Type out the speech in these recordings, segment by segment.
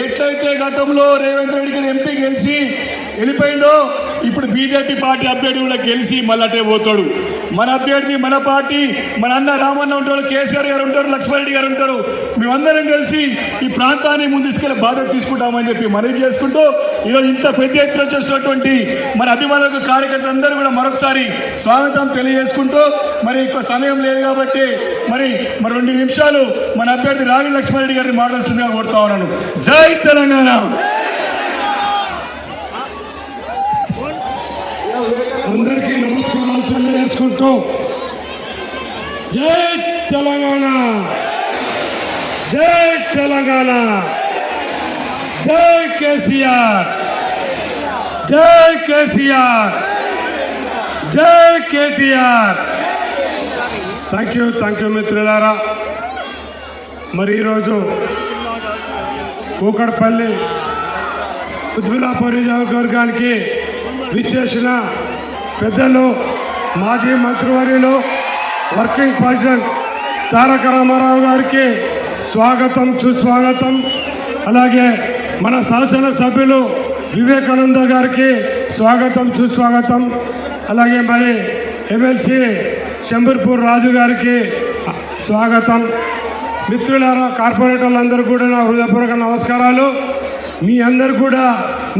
ఎట్లయితే గతంలో రేవంత్ రెడ్డి గారు ఎంపీ గెలిచి వెళ్ళిపోయిందో ఇప్పుడు బీజేపీ పార్టీ అభ్యర్థి కూడా గెలిచి మళ్ళటే పోతాడు. మన అభ్యర్థి మన పార్టీ మన అన్న రామన్న ఉంటాడు, కేసీఆర్ గారు ఉంటారు, లక్ష్మారెడ్డి గారు ఉంటారు. మేమందరం కలిసి ఈ ప్రాంతాన్ని ముందు తీసుకెళ్లే బాధ్యత తీసుకుంటామని చెప్పి మనవి చేసుకుంటూ ఈరోజు ఇంత పెద్ద ఎత్తున చేస్తున్నటువంటి మన అభిమానులకు కార్యకర్తలందరూ కూడా మరొకసారి స్వాగతం తెలియజేసుకుంటూ మరి ఎక్కువ సమయం లేదు కాబట్టి మరి 2 నిమిషాలు మన అభ్యర్థి రాగి లక్ష్మారెడ్డి గారిని మాట్లాడుతుందిగా కోరుతా ఉన్నాను. జై తెలంగాణ. అందరికీ నమస్కారాలు తెలియజేసుకుంటూ జై తెలంగాణ, జై తెలంగాణ, జై కేసీఆర్, జై కేసీఆర్, జై కేటీఆర్. థ్యాంక్ యూ మిత్రులారా. మరి ఈరోజు కూకట్పల్లి కుత్బుల్లాపూర్ నియోజకవర్గానికి విచ్చేసిన పెద్దలు, మాజీ మంత్రివర్యులు, వర్కింగ్ ప్రెసిడెంట్ తారక రామారావు గారికి స్వాగతం సుస్వాగతం. అలాగే మన శాసనసభ్యులు వివేకానంద గారికి స్వాగతం సుస్వాగతం. అలాగే మరి ఎమ్మెల్సీ శంబర్పూర్ రాజు గారికి స్వాగతం. మిత్రులారా, కార్పొరేటర్లందరూ కూడా నా హృదయపూర్వక నమస్కారాలు. మీ అందరు కూడా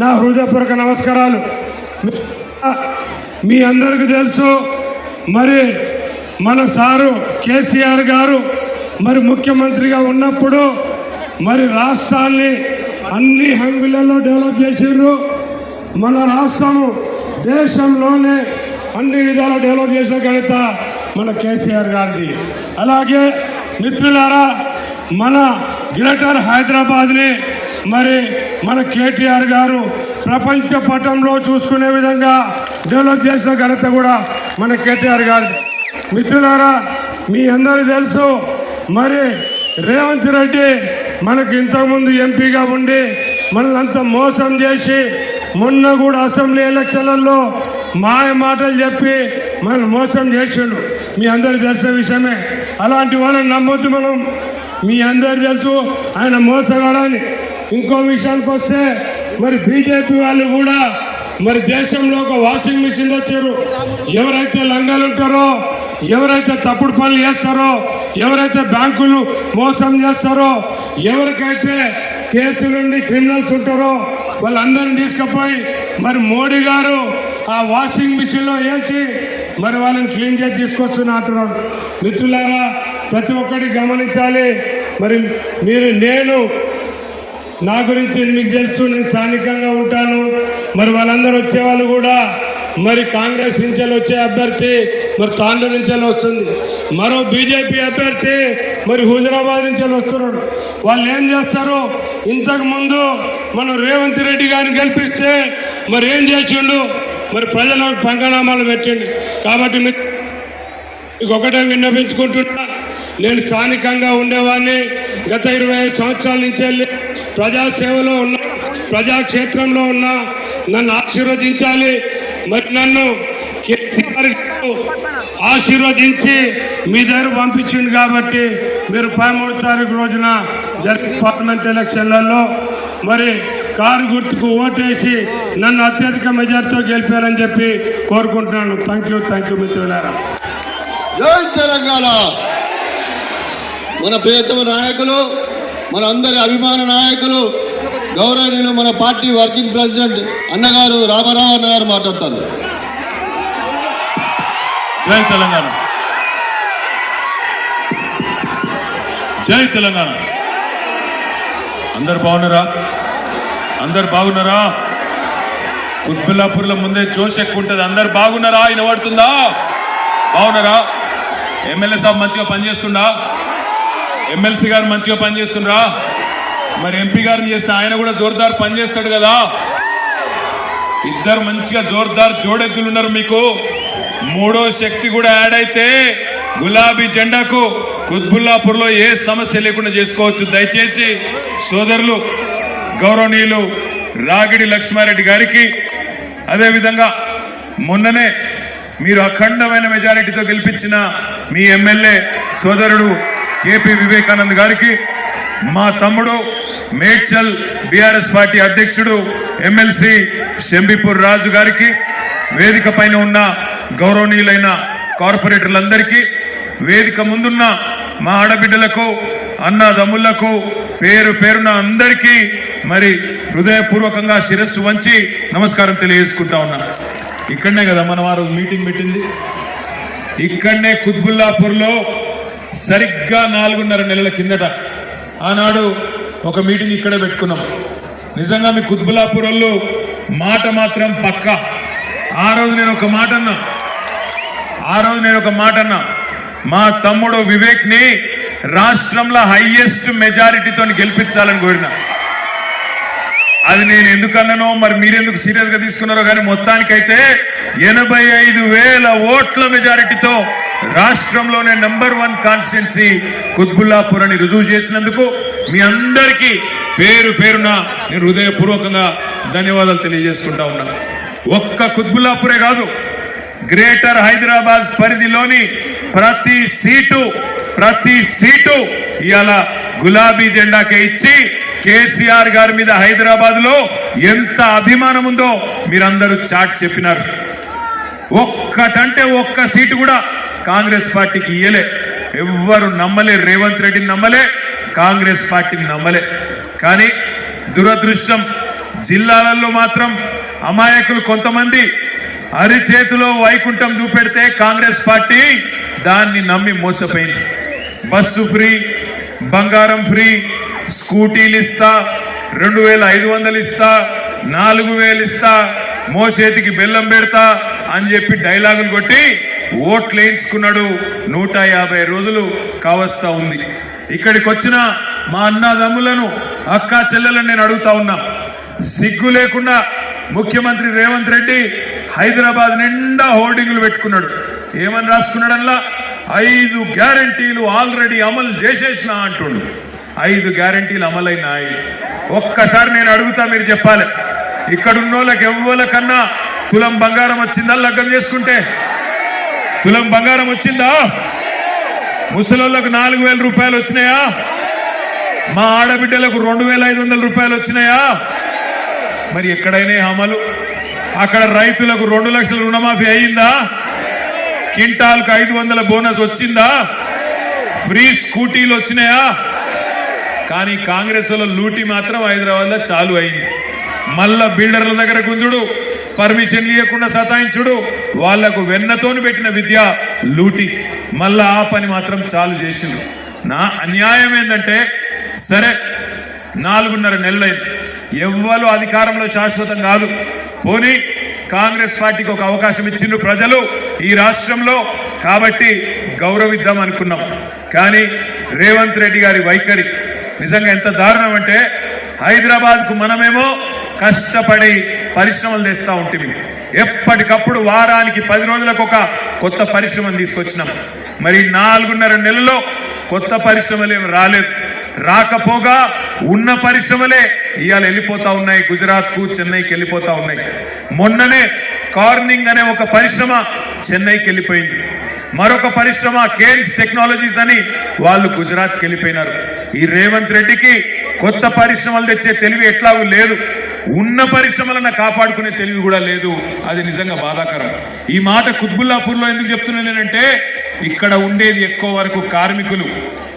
నా హృదయపూర్వక నమస్కారాలు. మీ అందరికీ తెలుసు, మరి మన సారు కేసీఆర్ గారు మరి ముఖ్యమంత్రిగా ఉన్నప్పుడు మరి రాష్ట్రాన్ని అన్ని హంగులలో డెవలప్ చేసారు. మన రాష్ట్రము దేశంలోనే అన్ని విధాల డెవలప్ చేసిన ఘనత మన కేసీఆర్ గారిది. అలాగే మిత్రులారా, మన గ్రేటర్ హైదరాబాద్ని మరి మన కేటీఆర్ గారు ప్రపంచ పటంలో చూసుకునే విధంగా డెవలప్ చేసిన ఘనత కూడా మన కేటీఆర్ గారు. మిత్రులారా, మీ అందరికీ తెలుసు, మరి రేవంత్ రెడ్డి మనకు ఇంతకుముందు ఎంపీగా ఉండి మనల్ని అంత మోసం చేసి మొన్న కూడా అసెంబ్లీ ఎలక్షన్లలో మాయ మాటలు చెప్పి మనల్ని మోసం చేసిండు. మీ అందరికీ తెలిసిన విషయమే. అలాంటి వాళ్ళని నమ్మొద్దు మనం. మీ అందరికీ తెలుసు ఆయన మోసగాడని. ఇంకో విషయానికి వస్తే మరి బీజేపీ వాళ్ళు కూడా మరి దేశంలో ఒక వాషింగ్ మిషన్ తెచ్చారు. ఎవరైతే లంగాలు ఉంటారో, ఎవరైతే తప్పుడు పనులు చేస్తారో, ఎవరైతే బ్యాంకులు మోసం చేస్తారో, ఎవరికైతే కేసులుండి క్రిమినల్స్ ఉంటారో వాళ్ళందరినీ తీసుకుపోయి మరి మోడీ గారు ఆ వాషింగ్ మిషన్లో వేసి మరి వాళ్ళని క్లీన్ చేసి తీసుకొస్తున్నా అంటున్నాడు. మిత్రులారా, ప్రతి ఒక్కటి గమనించాలి. మరి నేను నా గురించి మీకు తెలుసు, నేను స్థానికంగా ఉంటాను. మరి వాళ్ళందరూ వచ్చేవాళ్ళు కూడా మరి కాంగ్రెస్ నుంచి వచ్చే అభ్యర్థి మరి తాండూరు నుంచి వస్తుంది, మరో బీజేపీ అభ్యర్థి మరి హుజరాబాద్ నుంచి వస్తున్నాడు. వాళ్ళు ఏం చేస్తారు? ఇంతకుముందు మనం రేవంత్ రెడ్డి గారిని గెలిపిస్తే మరి ఏం చేసిండు? మరి ప్రజలకు పంగనామాలు పెట్టిండు. కాబట్టి మీకు ఒకటే విన్నపించుకుంటున్నా, నేను స్థానికంగా ఉండేవాడిని. గత 25 సంవత్సరాల నుంచి వెళ్ళి ప్రజాసేవలో ఉన్నా, ప్రజాక్షేత్రంలో ఉన్నా. నన్ను ఆశీర్వదించాలి. మరి నన్ను కేసీఆర్ ఆశీర్వదించి మీ దగ్గర పంపించింది కాబట్టి మీరు 13వ తారీఖు రోజున జరిగిన పార్లమెంట్ ఎలక్షన్లలో మరి కారు గుర్తుకు ఓటేసి నన్ను అత్యధిక మెజార్టీతో గెలిపారని చెప్పి కోరుకుంటున్నాను. థ్యాంక్ యూ మిత్రులారా. జై తెలంగాణ. మన ప్రియతమ నాయకులు, మన అందరి అభిమాన నాయకులు, గౌరవనీయులు, మన పార్టీ వర్కింగ్ ప్రెసిడెంట్ అన్నగారు రామారావు అన్నగారు మాట్లాడతారు. జై తెలంగాణ, జై తెలంగాణ. అందరు బాగున్నారా? అందరు బాగున్నారా? కుత్బుల్లాపూర్లో ముందే జోష్ ఎక్కువ ఉంటుంది. అందరు బాగున్నారా? వినబడుతుందా? బాగున్నారా? ఎమ్మెల్యే సాబ్ మంచిగా పనిచేస్తుండా? ఎమ్మెల్సీ గారు మంచిగా పనిచేస్తుండ్రా? మరి ఎంపీ గారిని చేస్తే ఆయన కూడా జోర్దార్ పనిచేస్తాడు కదా. ఇద్దరు మంచిగా జోర్దార్ జోడెద్దులు ఉన్నారు మీకు. మూడో శక్తి కూడా యాడ్ అయితే గులాబీ జెండాకు కుత్బుల్లాపూర్లో ఏ సమస్య లేకుండా చేసుకోవచ్చు. దయచేసి సోదరులు గౌరవనీయులు రాగిడి లక్ష్మారెడ్డి గారికి, అదేవిధంగా మొన్ననే మీరు అఖండమైన మెజారిటీతో గెలిపించిన మీ ఎమ్మెల్యే సోదరుడు కేపీ వివేకానంద్ గారికి, మా తమ్ముడు మేడ్చల్ బీఆర్ఎస్ పార్టీ అధ్యక్షుడు ఎమ్మెల్సీ షంబీపూర్ రాజు గారికి, వేదిక పైన ఉన్న గౌరవనీయులైన కార్పొరేటర్లందరికీ, వేదిక ముందున్న మా ఆడబిడ్డలకు, అన్నదమ్ములకు పేరు పేరున అందరికీ మరి హృదయపూర్వకంగా శిరస్సు వంచి నమస్కారం తెలియజేసుకుంటా ఉన్నా. ఇక్కడనే కదా మనం ఆ రోజు మీటింగ్ పెట్టింది, ఇక్కడనే కుత్బుల్లాపూర్లో సరిగ్గా 4.5 నెలల కిందట ఆనాడు ఒక మీటింగ్ ఇక్కడే పెట్టుకున్నాం. నిజంగా మీ కుత్బుల్లాపూర్ వాళ్ళు మాట మాత్రం పక్కా. ఆ రోజు నేను ఒక మాట అన్నా, మా తమ్ముడు వివేక్ ని రాష్ట్రంలో హైయెస్ట్ మెజారిటీతో గెలిపించాలని కోరిన. అది నేను ఎందుకన్నానో మరి మీరెందుకు సీరియస్ గా తీసుకున్నారో కానీ మొత్తానికైతే 85,000 ఓట్ల మెజారిటీతో రాష్ట్రంలోనే నంబర్ 1 కాన్స్టిట్యున్సీ కుత్బుల్లాపూర్ అని రుజువు చేసినందుకు మీ అందరికీ పేరు పేరున నేను హృదయపూర్వకంగా ధన్యవాదాలు తెలియజేసుకుంటా ఉన్నా. ఒక్క కుత్బుల్లాపూరే కాదు, గ్రేటర్ హైదరాబాద్ పరిధిలోని ప్రతి సీటు ఇవాళ గులాబీ జెండాకే ఇచ్చి కేసీఆర్ గారి మీద హైదరాబాద్ లో ఎంత అభిమానం ఉందో మీరందరూ చాటి చెప్పినారు. ఒక్కటంటే ఒక్క సీటు కూడా కాంగ్రెస్ పార్టీకి ఇయ్యలే. ఎవ్వరు నమ్మలే, రేవంత్ రెడ్డిని నమ్మలే, కాంగ్రెస్ పార్టీని నమ్మలే. కానీ దురదృష్టం, జిల్లాలలో మాత్రం అమాయకులు కొంతమంది అరిచేతిలో వైకుంఠం చూపెడితే కాంగ్రెస్ పార్టీ దాన్ని నమ్మి మోసపోయింది. బస్సు ఫ్రీ, బంగారం ఫ్రీ, స్కూటీలు ఇస్తా, 2,500 ఇస్తా, 4,000 ఇస్తా, మోచేతికి బెల్లం పెడతా అని చెప్పి డైలాగులు కొట్టి ఓట్లు వేయించుకున్నాడు. 150 రోజులు కావస్తా ఉంది. ఇక్కడికి వచ్చిన మా అన్నదమ్ములను, అక్కా చెల్లెలను నేను అడుగుతా ఉన్నా, సిగ్గు లేకుండా ముఖ్యమంత్రి రేవంత్ రెడ్డి హైదరాబాద్ నిండా హోర్డింగ్లు పెట్టుకున్నాడు. ఏమని రాసుకున్నాడల్లా, 5 గ్యారంటీలు ఆల్రెడీ అమలు చేసేసిన అంటుండు. 5 గ్యారంటీలు అమలైనాయి. ఒక్కసారి నేను అడుగుతా, మీరు చెప్పాలి, ఇక్కడున్న వాళ్ళకి ఎవ్వరికన్నా తులం బంగారం వచ్చిందా? లగ్గం చేసుకుంటే తులం బంగారం వచ్చిందా? ముసలోళ్ళకు 4,000 రూపాయలు వచ్చినాయా? మా ఆడబిడ్డలకు 2,500 రూపాయలు వచ్చినాయా? మరి ఎక్కడైనా అమలు? అక్కడ రైతులకు 2 లక్షల రుణమాఫీ అయిందా? క్వింటాల్కు 500 బోనస్ వచ్చిందా? ఫ్రీ స్కూటీలు వచ్చినాయా? కానీ కాంగ్రెస్ లో లూటీ మాత్రం హైదరాబాద్ లో చాలు అయింది. మళ్ళా బిల్డర్ల దగ్గర గుంజుడు, పర్మిషన్ ఇవ్వకుండా సతాయించుడు, వాళ్లకు వెన్నతోని పెట్టిన విద్య లూటీ. మళ్ళా ఆ పని మాత్రం చాలు చేసిండు. నా అన్యాయం ఏంటంటే, సరే 4.5 నెలలైంది, ఎవ్వరు అధికారంలో శాశ్వతం కాదు. పోనీ కాంగ్రెస్ పార్టీకి ఒక అవకాశం ఇచ్చిండ్రు ప్రజలు ఈ రాష్ట్రంలో, కాబట్టి గౌరవిద్దాం అనుకున్నాం. కానీ రేవంత్ రెడ్డి గారి వైఖరి నిజంగా ఎంత దారుణం అంటే, హైదరాబాద్కు మనమేమో కష్టపడి పరిశ్రమలు తెస్తా ఉంటుంది, ఎప్పటికప్పుడు వారానికి 10 రోజులకు ఒక కొత్త పరిశ్రమను తీసుకొచ్చినాం. మరి 4.5 నెలల్లో కొత్త పరిశ్రమలు ఏమి రాలేదు. రాకపోగా ఉన్న పరిశ్రమలే ఇవాళ వెళ్ళిపోతా ఉన్నాయి, గుజరాత్కు, చెన్నైకి వెళ్ళిపోతా ఉన్నాయి. మొన్ననే కార్నింగ్ అనే ఒక పరిశ్రమ చెన్నైకి వెళ్ళిపోయింది. మరొక పరిశ్రమ కేన్స్ టెక్నాలజీస్ అని వాళ్ళు గుజరాత్కి వెళ్ళిపోయినారు. ఈ రేవంత్ రెడ్డికి కొత్త పరిశ్రమలు తెచ్చే తెలివి ఎట్లాగూ లేదు, ఉన్న పరిశ్రమలను కాపాడుకునే తెలివి కూడా లేదు. అది నిజంగా బాధాకరం. ఈ మాట కుత్బుల్లాపూర్లో ఎందుకు చెప్తున్నానంటే, ఇక్కడ ఉండేది ఎక్కువ వరకు కార్మికులు,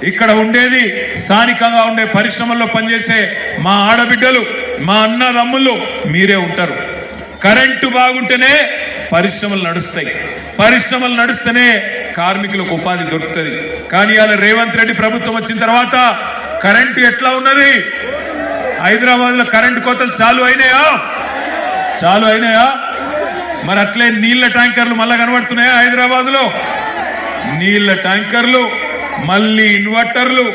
ఇక్కడ ఉండేది స్థానికంగా ఉండే పరిశ్రమల్లో పనిచేసే మా ఆడబిడ్డలు, మా అన్నదమ్ముళ్ళు మీరే ఉంటారు. కరెంటు బాగుంటేనే పరిశ్రమలు నడుస్తాయి, పరిశ్రమలు నడుస్తేనే కార్మికులకు ఉపాధి దొరుకుతుంది. కానీ అలా రేవంత్ రెడ్డి ప్రభుత్వం వచ్చిన తర్వాత కరెంటు ఎట్లా ఉన్నది? హైదరాబాద్ లో కరెంటు కోతలు చాలు అయినాయా? మరి అట్లే నీళ్ల ట్యాంకర్లు మళ్ళా కనబడుతున్నాయా? హైదరాబాద్ లో నీళ్ల ట్యాంకర్లు, మళ్ళీ ఇన్వర్టర్లు,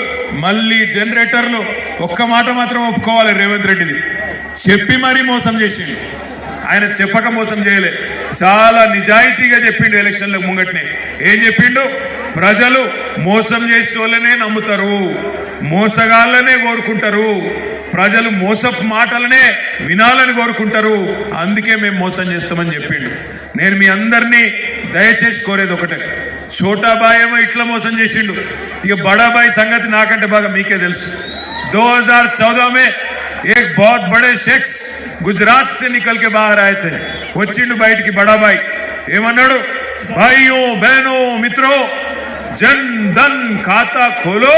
మళ్ళీ జనరేటర్లు. ఒక్క మాట మాత్రం ఒప్పుకోవాలి, రేవంత్ రెడ్డిది చెప్పి మరీ మోసం చేసింది. ఆయన చెప్పక మోసం చేయలే, చాలా నిజాయితీగా చెప్పిండు. ఎలక్షన్ల ముంగట్నే ఏం చెప్పిండు? ప్రజలు మోసం చేసే వాళ్ళనే నమ్ముతారు, మోసగాళ్ళనే కోరుకుంటారు, ప్రజలు మోసపు మాటలనే వినాలని కోరుకుంటారు, అందుకే మేము మోసం చేస్తామని చెప్పిండు. నేను మీ అందరినీ దయచేసి కోరేది ఒకటే, ఛోటాబాయ్ ఏమో ఇట్లా మోసం చేసిండు, ఇక బడాబాయ్ సంగతి నాకంటే బాగా మీకే తెలుసు. 2014 में एक बहुत बड़े शख्स गुजरात से निकल के बाहर आए थे వచ్చిండు బయటికి బడా భాయ్ ఏమన్నాడు भाइयों बहनों मित्रों जन धन खाता खोलो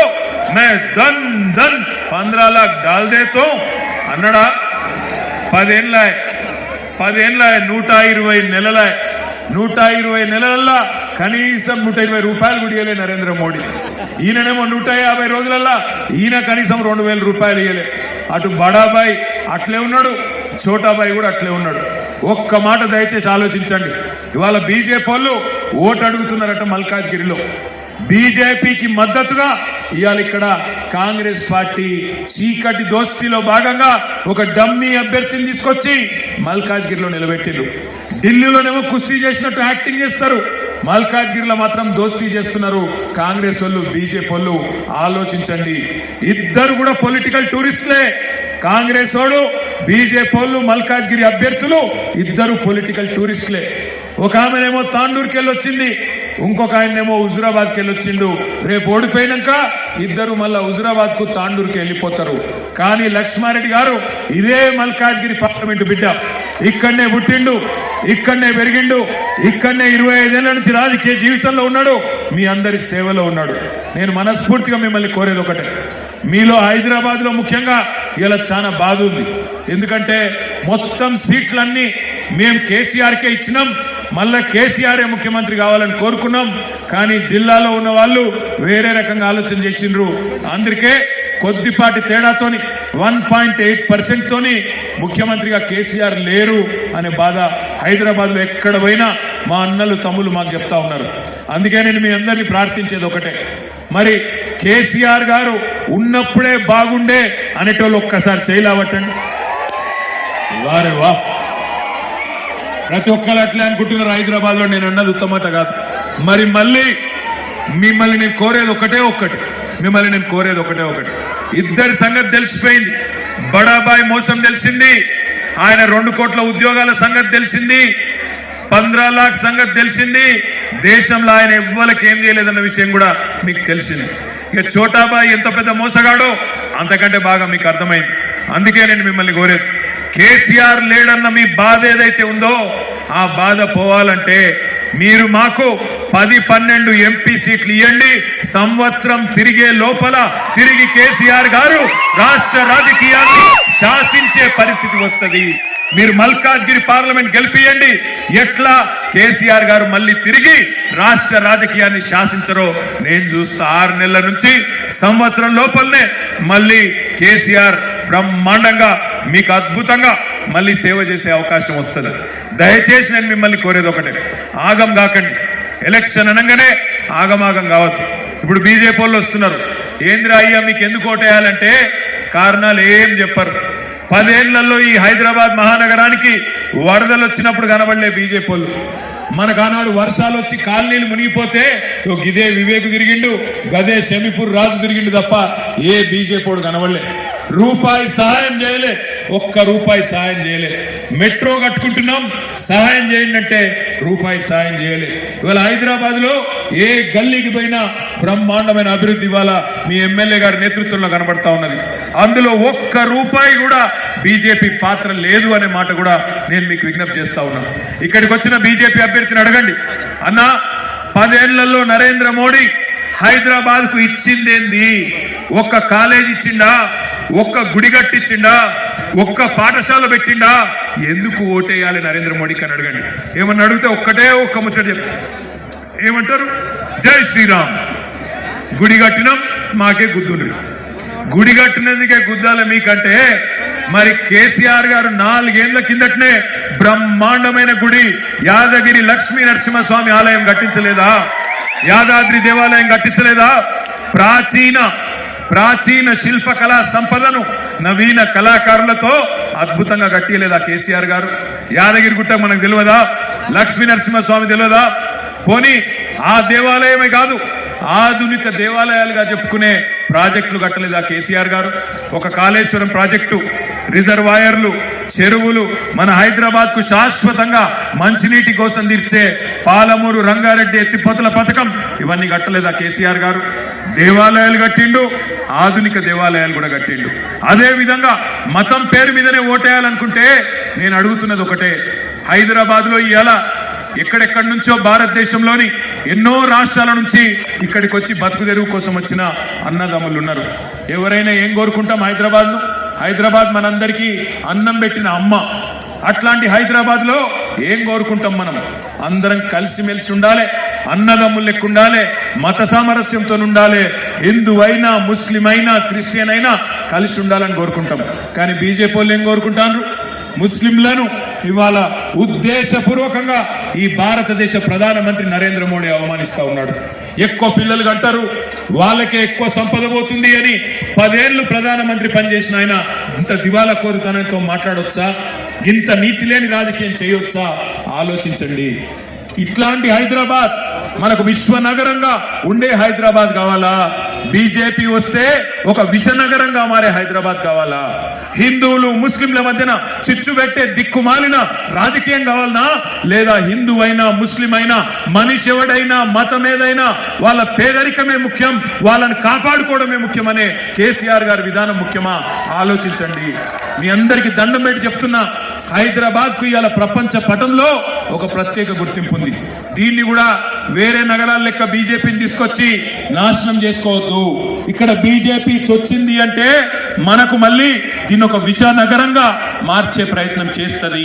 मैं धन धन 15 लाख डाल देता हूं అన్నాడా 10 ఏళ్ళ 120 నెలల 120 నెలలల్లా కనీసం 120 రూపాయలు కూడా ఇయ్యలే నరేంద్ర మోడీ. ఈయననేమో 150 రోజులల్లా ఈయన కనీసం 2000 రూపాయలు ఇయ్యలే. అటు బడాబాయ్ అట్లే ఉన్నాడు, చోటాబాయ్ కూడా అట్లే ఉన్నాడు. ఒక్క మాట దయచేసి ఆలోచించండి. ఇవాళ బీజేపీ వాళ్ళు ఓటు అడుగుతున్నారట మల్కాజ్గిరిలో. బీజేపీకి మద్దతుగా ఇవాళ ఇక్కడ కాంగ్రెస్ పార్టీ చీకటి దోస్తీలో భాగంగా ఒక డమ్మీ అభ్యర్థిని తీసుకొచ్చి మల్కాజ్గిరిలో నిలబెట్టిండ్రు. ఢిల్లీలోనేమో కుస్తీ చేసినట్టు యాక్టింగ్ చేస్తారు, మల్కాజ్గిరిలో మాత్రం దోస్తీ చేస్తున్నారు కాంగ్రెస్ వాళ్ళు బీజేపీ వాళ్ళు. ఆలోచించండి, ఇద్దరు కూడా పొలిటికల్ టూరిస్టులే. కాంగ్రెస్ వాడు బీజేపీ వాళ్ళు మల్కాజ్గిరి అభ్యర్థులు ఇద్దరు పొలిటికల్ టూరిస్టులే. ఒక ఆమెనేమో తాండూరుకి వెళ్ళి వచ్చింది, ఇంకొక ఆయనేమో హుజురాబాద్కి వెళ్ళి వచ్చిండు. రేపు ఓడిపోయినాక ఇద్దరు మళ్ళా హుజురాబాద్ కు తాండూరుకి వెళ్ళిపోతారు. కానీ లక్ష్మారెడ్డి గారు ఇదే మల్కాజ్గిరి పార్లమెంటు బిడ్డ, ఇక్కడనే పుట్టిండు, ఇక్కడనే పెరిగిండు, ఇక్కడనే 25 ఏళ్ల నుంచి రాజకీయ జీవితంలో ఉన్నాడు, మీ అందరి సేవలో ఉన్నాడు. నేను మనస్ఫూర్తిగా మిమ్మల్ని కోరేది ఒకటే, మీలో హైదరాబాద్ లో ముఖ్యంగా ఇలా చాలా బాధ ఉంది. ఎందుకంటే మొత్తం సీట్లన్నీ మేము కేసీఆర్కే ఇచ్చినాం, మళ్ళా కేసీఆర్ ముఖ్యమంత్రి కావాలని కోరుకున్నాం. కానీ జిల్లాలో ఉన్న వాళ్ళు వేరే రకంగా ఆలోచన చేసిండ్రు. అందుకే కొద్దిపాటి తేడాతోని 1.8% తోని ముఖ్యమంత్రిగా కేసీఆర్ లేరు అనే బాధ హైదరాబాద్ లో ఎక్కడ పోయినా మా అన్నలు తమ్ములు మాకు చెప్తా ఉన్నారు. అందుకే నేను మీ అందరినీ ప్రార్థించేది ఒకటే, మరి కేసీఆర్ గారు ఉన్నప్పుడే బాగుండే అనేటోళ్ళు ఒక్కసారి చేయలేవటండి. వారే వా, ప్రతి ఒక్కరు అట్లే అనుకుంటున్నారు హైదరాబాద్ లో. నేను అన్నది ఉత్తమట కాదు. మరి మళ్ళీ మిమ్మల్ని నేను కోరేది ఒకటే ఒకటి, ఇద్దరి సంగతి తెలిసిపోయింది. బడాబాయ్ మోసం తెలిసింది, ఆయన 2 కోట్ల ఉద్యోగాల సంగతి తెలిసింది, 15 లాఖ్ సంగతి తెలిసింది. దేశంలో ఆయన ఎవ్వరికి ఏం చేయలేదన్న విషయం కూడా మీకు తెలిసింది. ఇక చోటాబాయ్ ఎంత పెద్ద మోసగాడో అంతకంటే బాగా మీకు అర్థమైంది. అందుకే నేను మిమ్మల్ని కోరేది, కేసీఆర్ లేడన్న మీ బాధ ఏదైతే ఉందో ఆ బాధ పోవాలంటే మీరు మాకు 10-12 ఎంపీ సీట్లు ఇవ్వండి. సంవత్సరం తిరిగే లోపల తిరిగి కేసీఆర్ గారు రాష్ట్ర రాజకీయాన్ని శాసించే పరిస్థితి వస్తుంది. మీరు మల్కాజ్గిరి పార్లమెంట్ గెలిపియండి. ఎట్లా కేసీఆర్ గారు మళ్ళీ తిరిగి రాష్ట్ర రాజకీయాన్ని శాసించరో నేను చూస్తా. 6 నెలల నుంచి సంవత్సరం లోపలనే మళ్ళీ కేసీఆర్ బ్రహ్మాండంగా మీకు అద్భుతంగా మళ్ళీ సేవ చేసే అవకాశం వస్తుంది. దయచేసి నేను మిమ్మల్ని కోరేది ఒకటే, ఆగం కాకండి. ఎలక్షన్ అనగానే ఆగమాగం కావద్దు. ఇప్పుడు బీజేపీ వాళ్ళు వస్తున్నారు, ఏంద్రా అయ్యా మీకు ఎందుకు ఓటేయాలంటే కారణాలు ఏం చెప్పరు. 10 ఏళ్లలో ఈ హైదరాబాద్ మహానగరానికి వరదలు వచ్చినప్పుడు కనబడలే బీజేపీ వాళ్ళు. మనకు ఆనాడు వర్షాలు వచ్చి కాలనీలు మునిగిపోతే గిదే వివేక్ తిరిగిండు, గదే షమీపూర్ రాజు తిరిగిండు తప్ప ఏ బీజేపీ వాడు కనబడలే. రూపాయి సహాయం చేయలే, ఒక్క రూపాయి సహాయం చేయలే. మెట్రో కట్టుకుంటున్నాం, సహాయం చేయండి అంటే రూపాయి సహాయం చేయలే. ఇవాళ హైదరాబాద్ లో ఏ గల్లీకి పోయినా బ్రహ్మాండమైన అభివృద్ధి ఇవాళ మీ ఎమ్మెల్యే గారి నేతృత్వంలో కనబడతా ఉన్నది. అందులో ఒక్క రూపాయి కూడా బీజేపీ పాత్ర లేదు అనే మాట కూడా నేను మీకు విజ్ఞప్తి చేస్తా ఉన్నాను. ఇక్కడికి వచ్చిన బీజేపీ అభ్యర్థిని అడగండి, అన్న 10 ఏళ్లలో నరేంద్ర మోడీ హైదరాబాద్ కు ఇచ్చిందేంది? ఒక్క కాలేజ్ ఇచ్చిండా? ఒక్క గుడి కట్టించిండా? ఒక్క పాఠశాల పెట్టిండా? ఎందుకు ఓటేయాలి నరేంద్ర మోడీకి అని అడగండి. ఏమన్నా అడిగితే ఒక్కటే ఒక్క ముచ్చట చెప్పు, ఏమంటారు? జై శ్రీరామ్. గుడి కట్టినాం, మాకే గుద్దుండ్రి. గుడి కట్టినందుకే గుద్దాలి మీకంటే మరి కేసీఆర్ గారు 4 ఏళ్ల కిందటనే బ్రహ్మాండమైన గుడి యాదగిరి లక్ష్మీ నరసింహస్వామి ఆలయం కట్టించలేదా? యాదాద్రి దేవాలయం కట్టించలేదా? ప్రాచీన శిల్పకళా సంపదను నవీన కళాకారులతో అద్భుతంగా కట్టియలేదా కేసీఆర్ గారు? యాదగిరి గుట్ట మనకు తెలియదా? లక్ష్మీ నరసింహస్వామి తెలియదా? పోనీ ఆ దేవాలయమే కాదు, ఆధునిక దేవాలయాలుగా చెప్పుకునే ప్రాజెక్టులు కట్టలేదా కేసీఆర్ గారు? ఒక కాళేశ్వరం ప్రాజెక్టు, రిజర్వాయర్లు, చెరువులు, మన హైదరాబాద్ కు శాశ్వతంగా మంచినీటి కోసం తీర్చే పాలమూరు రంగారెడ్డి ఎత్తిపోతల పథకం, ఇవన్నీ కట్టలేదా కేసీఆర్ గారు? దేవాలయాలు కట్టిండు, ఆధునిక దేవాలయాలు కూడా కట్టిండు. అదే విధంగా మతం పేరు మీదనే ఓటేయాలనుకుంటే నేను అడుగుతున్నది ఒకటే, హైదరాబాద్లో ఇవాళ ఎక్కడెక్కడి నుంచో భారతదేశంలోని ఎన్నో రాష్ట్రాల నుంచి ఇక్కడికి వచ్చి బతుకు తెరువు కోసం వచ్చిన అన్నదమ్ములు ఉన్నారు. ఎవరైనా ఏం కోరుకుంటాం? హైదరాబాద్ మనందరికీ అన్నం పెట్టిన అమ్మ. అట్లాంటి హైదరాబాద్లో ఏం కోరుకుంటాం? మనం అందరం కలిసిమెలిసి ఉండాలి, అన్నదమ్ములు లెక్క ఉండాలి, మత సామరస్యంతో ఉండాలి, హిందూ అయినా ముస్లిం అయినా క్రిస్టియన్ అయినా కలిసి ఉండాలని కోరుకుంటాం. కానీ బీజేపీ వాళ్ళు ఏం కోరుకుంటారు? ముస్లింలను ఇవాళ ఉద్దేశపూర్వకంగా ఈ భారతదేశ ప్రధానమంత్రి నరేంద్ర మోడీ అవమానిస్తా ఉన్నాడు. ఎక్కువ పిల్లలు కంటారు, వాళ్ళకే ఎక్కువ సంపద పోతుంది అని 10 ఏళ్ళు ప్రధానమంత్రి పనిచేసిన ఆయన ఇంత దివాలా కోరుతనంతో మాట్లాడొచ్చా? ఇంత నీతి లేని రాజకీయం చేయొచ్చా? ఆలోచించండి. ఇట్లాంటి హైదరాబాద్ మనకు విశ్వనగరంగా ఉండే హైదరాబాద్ కావాలా? బీజేపీ వస్తే ఒక విషనగరంగా మారే హైదరాబాద్ కావాలా? హిందువులు ముస్లింల మధ్యన చిచ్చు పెట్టే దిక్కుమాలిన రాజకీయం కావాలనా? లేదా హిందూ అయినా ముస్లిం అయినా మనిషి ఎవడైనా మతం ఏదైనా వాళ్ళ పేదరికమే ముఖ్యం, వాళ్ళని కాపాడుకోవడమే ముఖ్యమనే కేసీఆర్ గారి విధానం ముఖ్యమా? ఆలోచించండి. మీ అందరికీ దండం పెట్టి చెప్తున్నా, హైదరాబాద్ కు ఇవాళ ప్రపంచ పటంలో ఒక ప్రత్యేక గుర్తింపు ఉంది. దీన్ని కూడా వేరే నగరాల లెక్క బీజేపీని తీసుకొచ్చి నాశనం చేసుకోవద్దు. ఇక్కడ బీజేపీ వచ్చింది అంటే మనకు మళ్ళీ దీన్ని ఒక విష నగరంగా మార్చే ప్రయత్నం చేస్తుంది.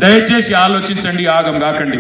దయచేసి ఆలోచించండి, ఆగం కాకండి.